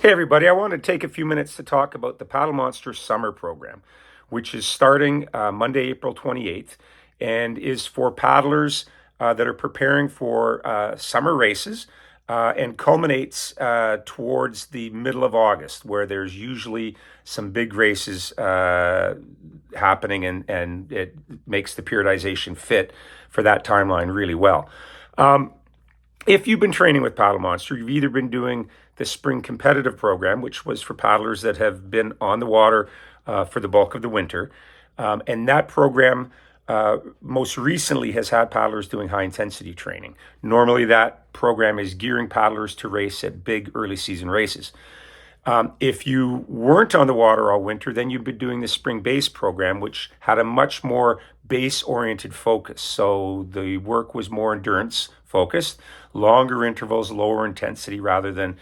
Hey everybody, I want to take a few minutes to talk about the Paddle Monster Summer Program, which is starting Monday, April 28th, and is for paddlers that are preparing for summer races and culminates towards the middle of August, where there's usually some big races happening, and it makes the periodization fit for that timeline really well. If you've been training with Paddle Monster, you've either been doing the spring competitive program, which was for paddlers that have been on the water for the bulk of the winter. And that program most recently has had paddlers doing high intensity training. Normally, that program is gearing paddlers to race at big early season races. If you weren't on the water all winter, then you've been doing the spring base program, which had a much more base oriented focus. So the work was more endurance focused, longer intervals, lower intensity, rather than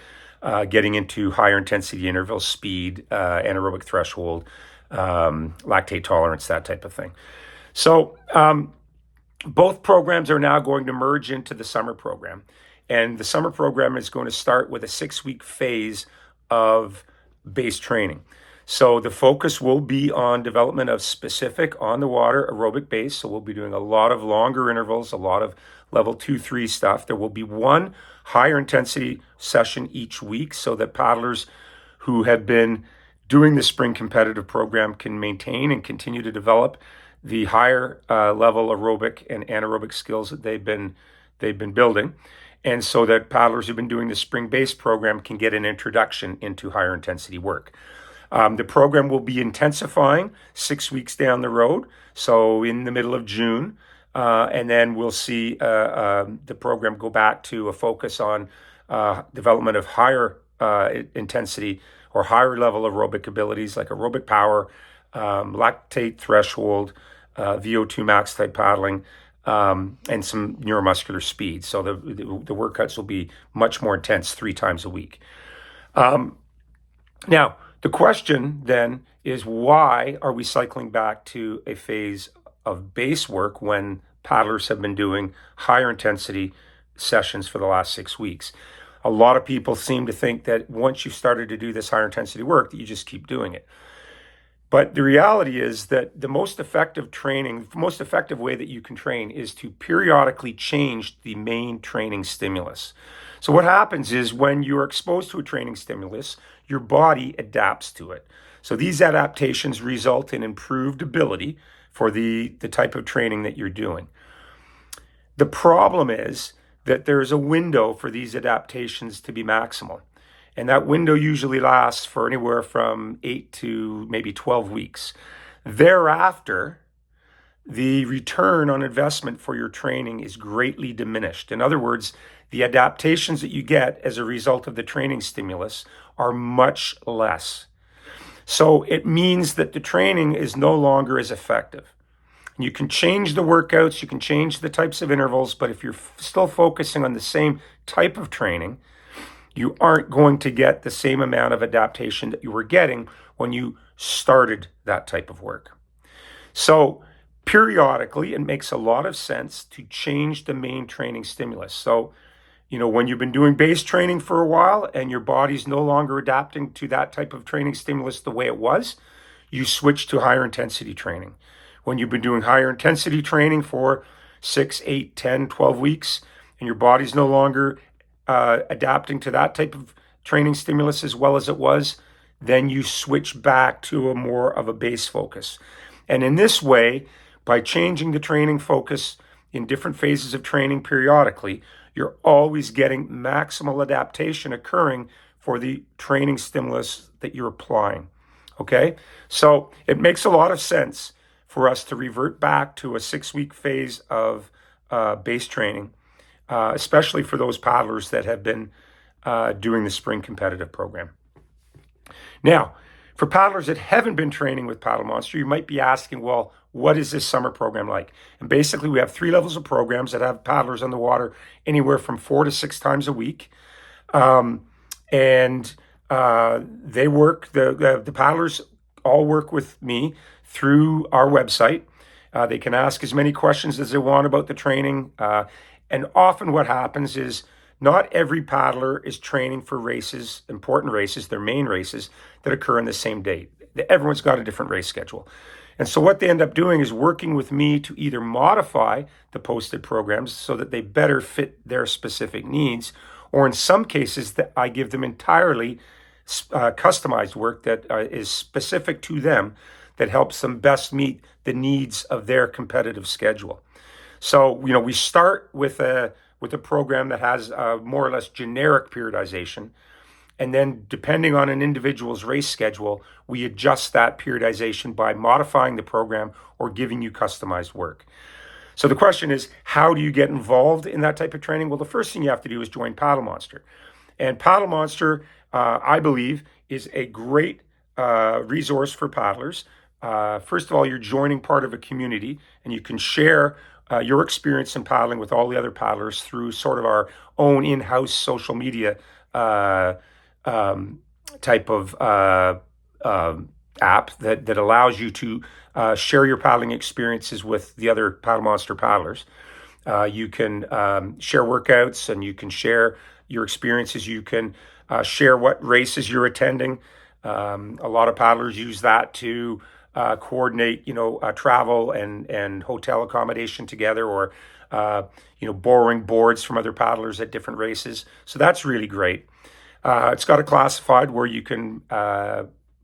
getting into higher intensity intervals, speed, anaerobic threshold, lactate tolerance, that type of thing. So both programs are now going to merge into the summer program. And the summer program is going to start with a 6-week phase of base training. So the focus will be on development of specific on the water aerobic base. So we'll be doing a lot of longer intervals, a lot of level 2, 3 stuff. There will be one higher intensity session each week so that paddlers who have been doing the spring competitive program can maintain and continue to develop the higher level aerobic and anaerobic skills that they've been building. And so that paddlers who've been doing the spring base program can get an introduction into higher intensity work. The program will be intensifying 6 weeks down the road, so in the middle of June. And then we'll see the program go back to a focus on development of higher intensity or higher level aerobic abilities like aerobic power, lactate threshold, VO2 max type paddling, and some neuromuscular speed. So the workouts will be much more intense 3 times a week. Now, the question then is, why are we cycling back to a phase of base work when paddlers have been doing higher intensity sessions for the last 6 weeks? A lot of people seem to think that once you've started to do this higher intensity work, that you just keep doing it. But the reality is that the most effective way that you can train is to periodically change the main training stimulus. So what happens is when you're exposed to a training stimulus, your body adapts to it. So these adaptations result in improved ability for the type of training that you're doing. The problem is that there's a window for these adaptations to be maximal. And that window usually lasts for anywhere from 8 to maybe 12 weeks. Thereafter, the return on investment for your training is greatly diminished. In other words, the adaptations that you get as a result of the training stimulus are much less. So it means that the training is no longer as effective. You can change the workouts, you can change the types of intervals, but if you're still focusing on the same type of training, you aren't going to get the same amount of adaptation that you were getting when you started that type of work. So periodically, it makes a lot of sense to change the main training stimulus. So, when you've been doing base training for a while and your body's no longer adapting to that type of training stimulus the way it was, you switch to higher intensity training. When you've been doing higher intensity training for 6, 8, 10, 12 weeks, and your body's no longer adapting to that type of training stimulus as well as it was, then you switch back to a more of a base focus. And in this way, by changing the training focus in different phases of training periodically, you're always getting maximal adaptation occurring for the training stimulus that you're applying. Okay? So it makes a lot of sense for us to revert back to a 6-week phase of base training, especially for those paddlers that have been doing the spring competitive program. Now, for paddlers that haven't been training with Paddle Monster, you might be asking, well, what is this summer program like? And basically, we have 3 levels of programs that have paddlers on the water anywhere from 4 to 6 times a week. And they work, the paddlers all work with me through our website. They can ask as many questions as they want about the training. And often what happens is Not every paddler is training for races, important races, their main races that occur on the same date. Everyone's got a different race schedule. And so what they end up doing is working with me to either modify the posted programs so that they better fit their specific needs, or in some cases that I give them entirely customized work that is specific to them, that helps them best meet the needs of their competitive schedule. So, we start with a program that has more or less generic periodization. And then, depending on an individual's race schedule, we adjust that periodization by modifying the program or giving you customized work. So the question is, how do you get involved in that type of training? Well, the first thing you have to do is join Paddle Monster. And Paddle Monster, I believe, is a great resource for paddlers. First of all, you're joining part of a community, and you can share your experience in paddling with all the other paddlers through sort of our own in-house social media type of app that allows you to share your paddling experiences with the other Paddle Monster paddlers. You can share workouts, and you can share your experiences. You can share what races you're attending. A lot of paddlers use that to coordinate, travel and hotel accommodation together, or borrowing boards from other paddlers at different races. So that's really great. It's got a classified where you can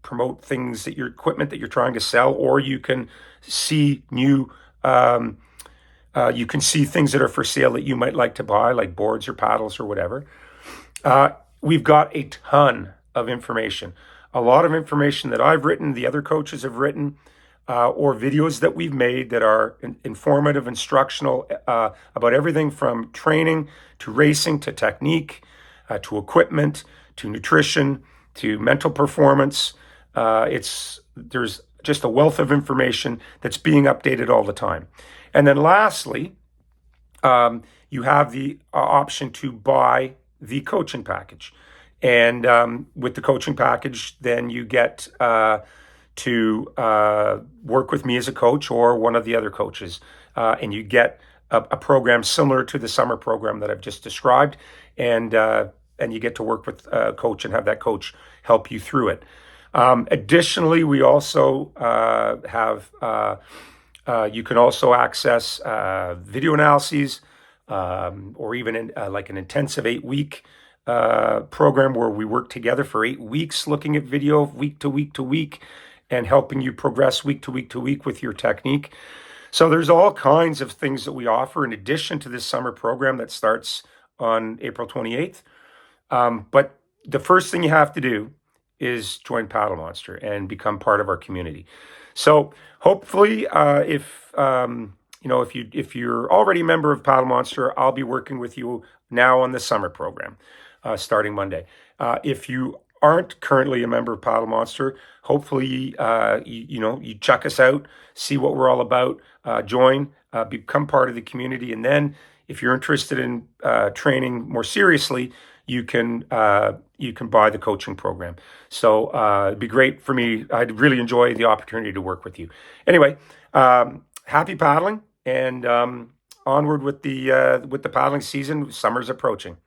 promote things that your equipment that you're trying to sell, or you can see new. You can see things that are for sale that you might like to buy, like boards or paddles or whatever. We've got a ton of information. A lot of information that I've written, the other coaches have written, or videos that we've made that are informative, instructional, about everything from training to racing to technique, to equipment, to nutrition, to mental performance. There's just a wealth of information that's being updated all the time. And then lastly, you have the option to buy the coaching package. And with the coaching package, then you get to work with me as a coach or one of the other coaches. And you get a program similar to the summer program that I've just described. And you get to work with a coach and have that coach help you through it. Additionally, we also have, you can also access video analyses, or even like an intensive 8-week program where we work together for 8 weeks, looking at video week to week to week and helping you progress week to week to week with your technique. So there's all kinds of things that we offer in addition to this summer program that starts on April 28th. But the first thing you have to do is join Paddle Monster and become part of our community. So hopefully, if you're already a member of Paddle Monster, I'll be working with you now on the summer program, starting Monday. If you aren't currently a member of Paddle Monster, hopefully, you check us out, see what we're all about, join, become part of the community, and then if you're interested in training more seriously, you can buy the coaching program. So it'd be great for me. I'd really enjoy the opportunity to work with you. Anyway, happy paddling, and onward with the paddling season. Summer's approaching.